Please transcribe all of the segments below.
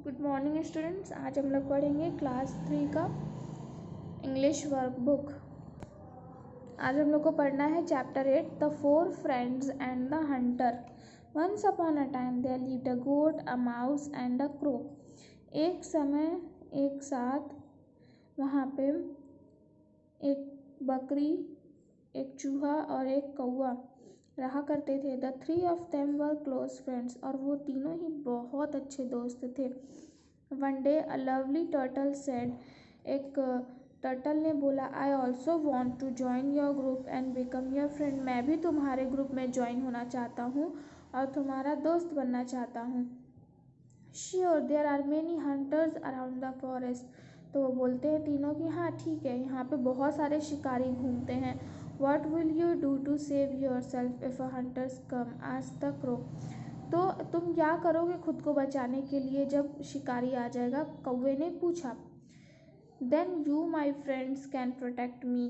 Good morning students. आज हम लोग पढ़ेंगे क्लास 3 का इंग्लिश वर्कबुक। आज हम लोग को पढ़ना है chapter 8 the 4 friends and the hunter. Once upon a time there lived a goat, a mouse and a crow. एक समय एक साथ वहाँ पे एक बकरी, एक चूहा और एक कौवा रहा करते थे। The 3 of them were close friends, और वो तीनों ही बहुत अच्छे दोस्त थे। One day a lovely turtle said, एक टर्टल ने बोला, I also want to join your group and become your friend. मैं भी तुम्हारे ग्रुप में ज्वाइन होना चाहता हूँ और तुम्हारा दोस्त बनना चाहता हूँ। Sure there are many hunters around the forest. तो वो बोलते हैं तीनों कि हाँ ठीक है, यहाँ पे बहुत सारे शिकारी घूमते हैं। What will you do to save yourself if a hunters come? asked the crow. तो तुम क्या करोगे खुद को बचाने के लिए जब शिकारी आ जाएगा? कौवे ने पूछा। Then you my friends can protect me,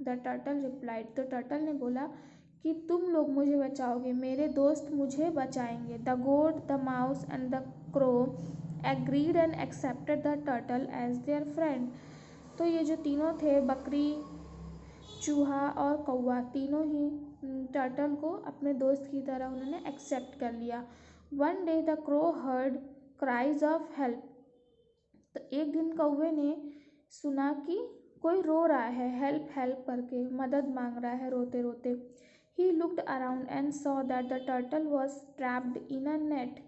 the turtle replied. तो टर्टल ने बोला कि तुम लोग मुझे बचाओगे, मेरे दोस्त मुझे बचाएंगे। The goat, the mouse and the crow agreed and accepted the turtle as their friend. तो ये जो तीनों थे, बकरी, चूहा और कौवा, तीनों ही टर्टल को अपने दोस्त की तरह उन्होंने एक्सेप्ट कर लिया। One day the crow heard cries of help. तो एक दिन कौवे ने सुना कि कोई रो रहा है, हेल्प हेल्प करके, मदद मांग रहा है रोते रोते। He looked around and saw that the turtle was trapped in a net.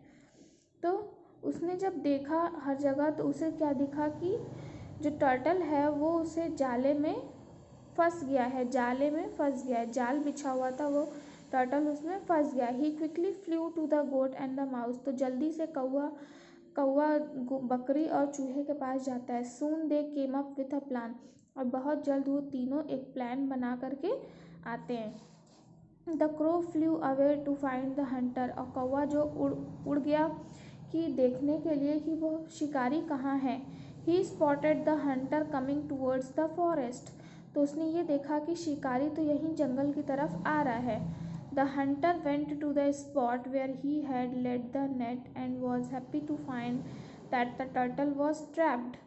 तो उसने जब देखा हर जगह, तो उसे क्या दिखा कि जो टर्टल है वो उसे जाले में फंस गया है, जाले में फंस गया है, जाल बिछा हुआ था, वो टर्टल उसमें फंस गया। He quickly flew to the goat and the mouse. तो जल्दी से कौवा बकरी और चूहे के पास जाता है। Soon they came up with a plan, और बहुत जल्द वो तीनों एक प्लान बना करके आते हैं। The crow flew away to find the hunter, और कौवा जो उड़ गया कि देखने के लिए कि वो शिकारी कहाँ है। He spotted the hunter coming towards the forest. तो उसने ये देखा कि शिकारी तो यहीं जंगल की तरफ आ रहा है। The hunter went to the spot where he had laid the net and was happy to find that the turtle was trapped.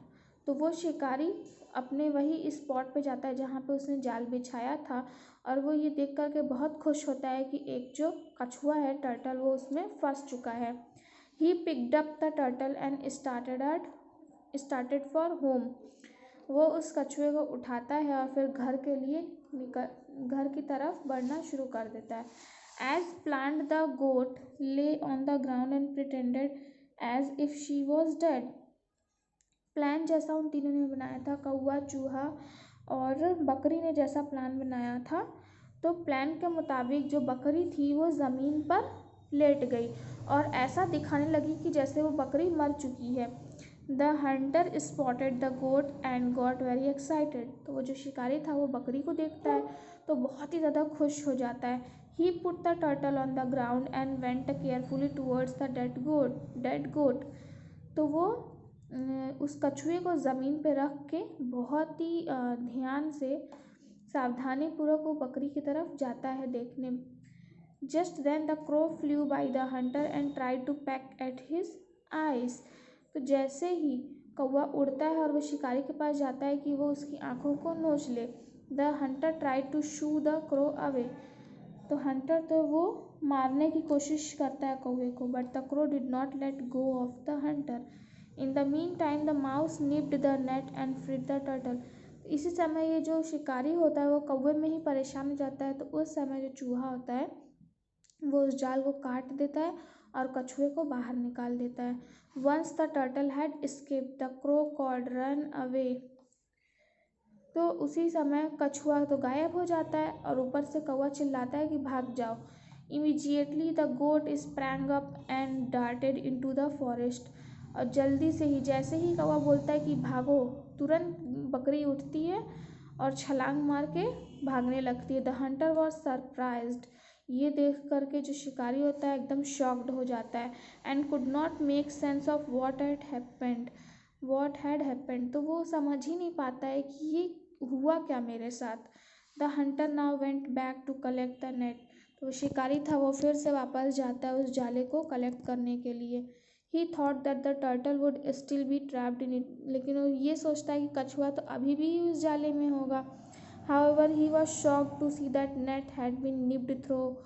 तो वो शिकारी अपने वही स्पॉट पे जाता है जहाँ पे उसने जाल बिछाया था, और वो ये देख कर के बहुत खुश होता है कि एक जो कछुआ है टर्टल, वो उसमें फंस चुका है। He picked up the turtle and started for home. वो उस कछुए को उठाता है और फिर घर की तरफ बढ़ना शुरू कर देता है। As planned the goat lay on the ground and pretended as if she was dead. Plan जैसा उन तीनों ने बनाया था, कौवा, चूहा और बकरी ने जैसा प्लान बनाया था, तो प्लान के मुताबिक जो बकरी थी वो ज़मीन पर लेट गई और ऐसा दिखाने लगी कि जैसे वो बकरी मर चुकी है। The hunter spotted the goat and got very excited. तो वो जो शिकारी था वो बकरी को देखता है तो बहुत ही ज़्यादा खुश हो जाता है। He put the turtle on the ground and went carefully towards the dead goat. तो वो उस कछुए को ज़मीन पे रख के बहुत ही ध्यान से, सावधानीपूर्वक वो बकरी की तरफ जाता है देखने। Just then the crow flew by the hunter and tried to peck at his eyes. तो जैसे ही कौवा उड़ता है और वो शिकारी के पास जाता है कि वो उसकी आंखों को नोच ले। The hunter tried to shoo the crow away. तो हंटर तो वो मारने की कोशिश करता है कौवे को, but the crow did not let go of the hunter. In the meantime the mouse nipped the net and freed the turtle. इसी समय ये जो शिकारी होता है वो कौवे में ही परेशान हो जाता है, तो उस समय जो चूहा होता है वो उस जाल को काट देता है और कछुए को बाहर निकाल देता है। Once the turtle had escaped the crow called run away. तो उसी समय कछुआ तो गायब हो जाता है और ऊपर से कौवा चिल्लाता है कि भाग जाओ। Immediately the goat sprang up and darted into the forest. और जल्दी से ही, जैसे ही कौवा बोलता है कि भागो, तुरंत बकरी उठती है और छलांग मार के भागने लगती है। The Hunter was surprised. ये देख करके जो शिकारी होता है एकदम शॉक्ड हो जाता है। And could not make sense of what had happened. तो वो समझ ही नहीं पाता है कि ये हुआ क्या मेरे साथ। The hunter now went back to collect the net. तो शिकारी था वो फिर से वापस जाता है उस जाले को कलेक्ट करने के लिए। ही thought that the turtle would still be trapped in it, लेकिन वो ये सोचता है कि कछुआ तो अभी भी उस जाले में होगा. However, he was shocked to see that net had been nipped through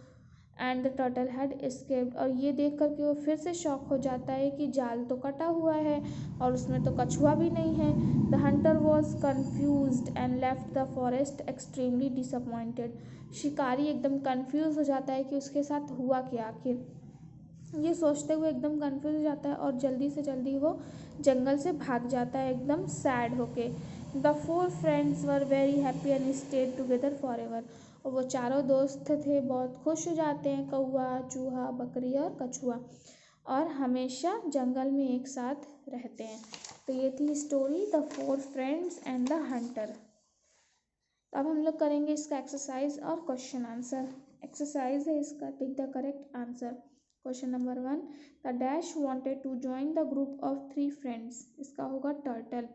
and the turtle had escaped. और ये देख कर के वो फिर से शॉक हो जाता है कि जाल तो कटा हुआ है और उसमें तो कछुआ भी नहीं है. The hunter was confused and left the forest extremely disappointed. शिकारी एकदम कंफ्यूज हो जाता है कि उसके साथ हुआ क्या आखिर. ये सोचते हुए एकदम कंफ्यूज हो जाता है और जल्दी से जल्दी वो जंगल से भाग जाता है एकदम सैड होके. The four friends were very happy and stayed together for ever. और वो चारों दोस्त थे बहुत खुश हो जाते हैं, कौआ, चूहा, बकरी और कछुआ, और हमेशा जंगल में एक साथ रहते हैं. तो ये थी story the four friends and the Hunter. अब हम लोग करेंगे इसका एक्सरसाइज और क्वेश्चन आंसर. एक्सरसाइज है इसका, tick the correct answer. Question number 1, the dash wanted to join the group of 3 friends. इसका होगा turtle.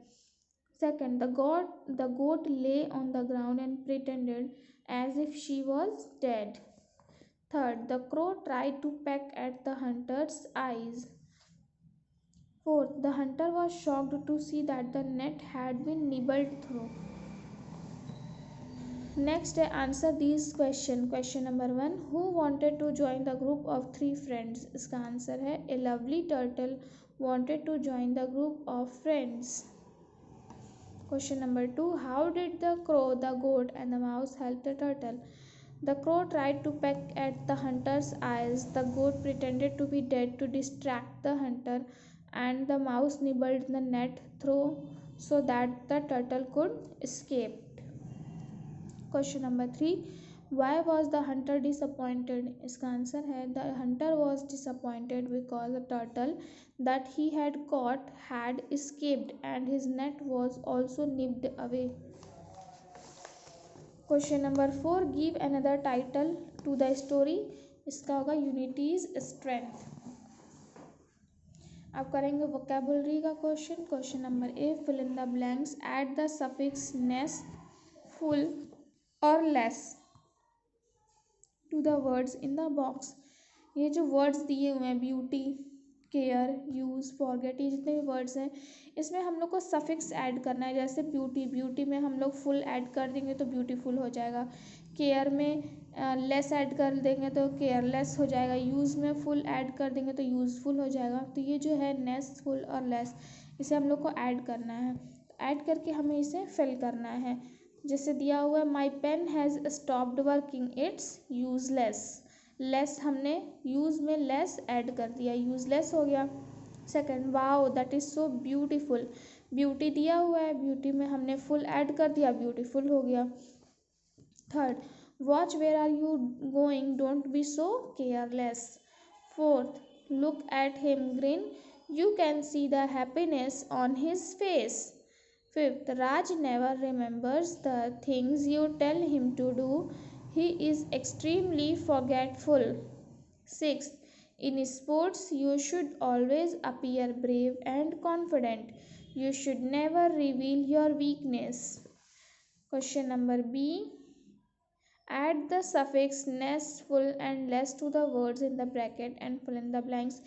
Second, the goat lay on the ground and pretended as if she was dead. Third, the crow tried to peck at the hunter's eyes. Fourth, the hunter was shocked to see that the net had been nibbled through. Next, answer these question. Question number 1, who wanted to join the group of 3 friends? इसका answer है a lovely turtle wanted to join the group of friends. Question number 2, how did the crow, the goat and the mouse help the turtle? The crow tried to peck at the hunter's eyes, the goat pretended to be dead to distract the hunter, and the mouse nibbled the net through so that the turtle could escape. Question number 3, why was the hunter disappointed? इसका answer है the hunter was disappointed because the turtle that he had caught had escaped and his net was also nipped away. Question number 4, give another title to the story. इसका होगा Unity's Strength. अब करेंगे vocabulary का question. Question number A, fill in the blanks, add the suffix ness, full और less to the words in the box. ये जो words दिए हुए हैं ब्यूटी, केयर, यूज़, फॉरगेट, ये जितने भी वर्ड्स हैं इसमें हम लोग को सफिक्स ऐड करना है. जैसे ब्यूटी, ब्यूटी में हम लोग फुल ऐड कर देंगे तो ब्यूटीफुल हो जाएगा. केयर में लेस ऐड कर देंगे तो केयरलेस हो जाएगा. यूज़ में फुल ऐड कर देंगे तो यूज़फुल हो जाएगा. तो ये जो है नेस, फुल और लेस, इसे हम लोग को ऐड करना है. ऐड करके हमें इसे फिल करना है. जैसे दिया हुआ है my pen has stopped working, it's useless. Less हमने यूज़ में लेस ऐड कर दिया, यूजलेस हो गया. Second, wow that is so beautiful. Beauty दिया हुआ है, ब्यूटी में हमने फुल ऐड कर दिया, ब्यूटीफुल हो गया. Third, watch where are you going, don't be so careless. Fourth, look at him grin, you can see the happiness on his face. Fifth, Raj never remembers the things you tell him to do. He is extremely forgetful. Sixth, in sports you should always appear brave and confident. You should never reveal your weakness. Question number B, add the suffix ness, full and less to the words in the bracket and fill in the blanks.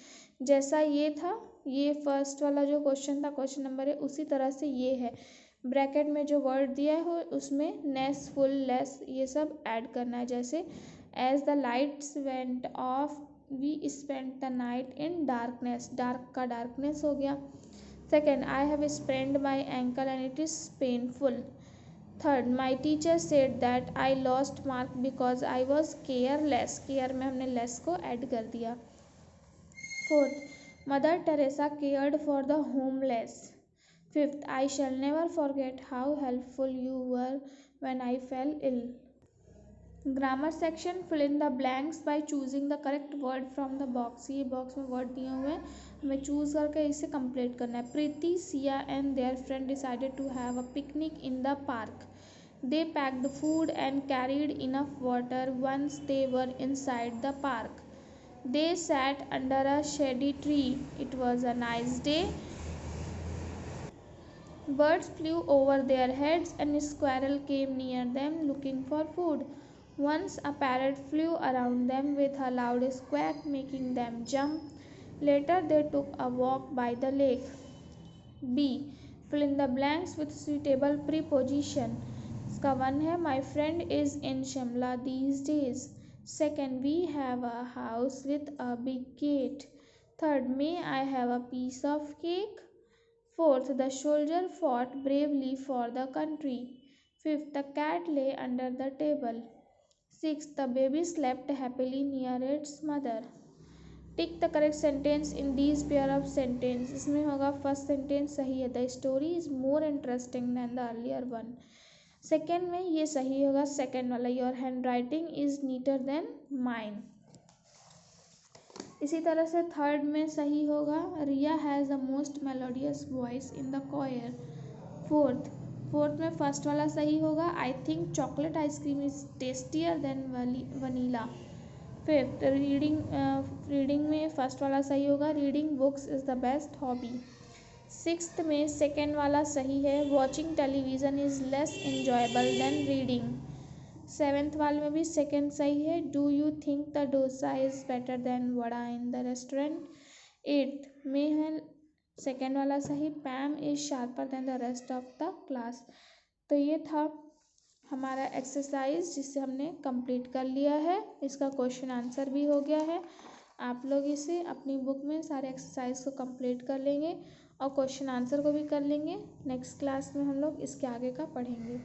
जैसा ये था, ये first वाला जो question था, question number है, उसी तरह से ये है. ब्रैकेट में जो वर्ड दिया है उसमें नेस, फुल, लेस ये सब ऐड करना है. जैसे as the lights went off we spend the night in darkness, dark का डार्कनेस हो गया. Second, I have sprained my ankle and it is painful. Third, my teacher said that I lost mark because I was careless, care में हमने less को add कर दिया. फोर्थ, Mother Teresa cared for the homeless. Fifth, I shall never forget how helpful you were when I fell ill. Grammar section, fill in the blanks by choosing the correct word from the box. ये box में word दिए हुए हैं, हमें choose करके इसे complete करना है. प्रीति, Siya and their friend decided to have a picnic in the park. They packed food and carried enough water once they were inside the park. They sat under a shady tree. It was a nice day. Birds flew over their heads and a squirrel came near them looking for food. Once a parrot flew around them with a loud squawk making them jump. Later they took a walk by the lake. B. Fill in the blanks with suitable preposition. इसका 1 है my friend is in Shimla these days. Second, we have a house with a big gate. Third, may I have a piece of cake? Fourth, the soldier fought bravely for the country. Fifth, the cat lay under the table. Sixth, the baby slept happily near its mother. Tick the correct sentence in these pair of sentence. इसमें होगा first sentence सही है, the story is more interesting than the earlier one. Second में ये सही होगा, second वाला your hand writing is neater than mine. इसी तरह से थर्ड में सही होगा, Riya has the most melodious voice in the choir. Fourth में फर्स्ट वाला सही होगा, I think chocolate ice cream is tastier then vanilla. Fifth, reading में फर्स्ट वाला सही होगा, reading books is the best hobby. Sixth में सेकेंड वाला सही है, watching television is less enjoyable than reading. Seventh वाले में भी सेकेंड सही है, do you think the dosa is better than vada in the restaurant. Eighth में है सेकेंड वाला सही, Pam is sharper than the rest of the class. तो ये था हमारा एक्सरसाइज जिसे हमने कंप्लीट कर लिया है. इसका क्वेश्चन आंसर भी हो गया है. आप लोग इसे अपनी बुक में सारे एक्सरसाइज को कंप्लीट कर लेंगे और क्वेश्चन आंसर को भी कर लेंगे. नेक्स्ट क्लास में हम लोग इसके आगे का पढ़ेंगे.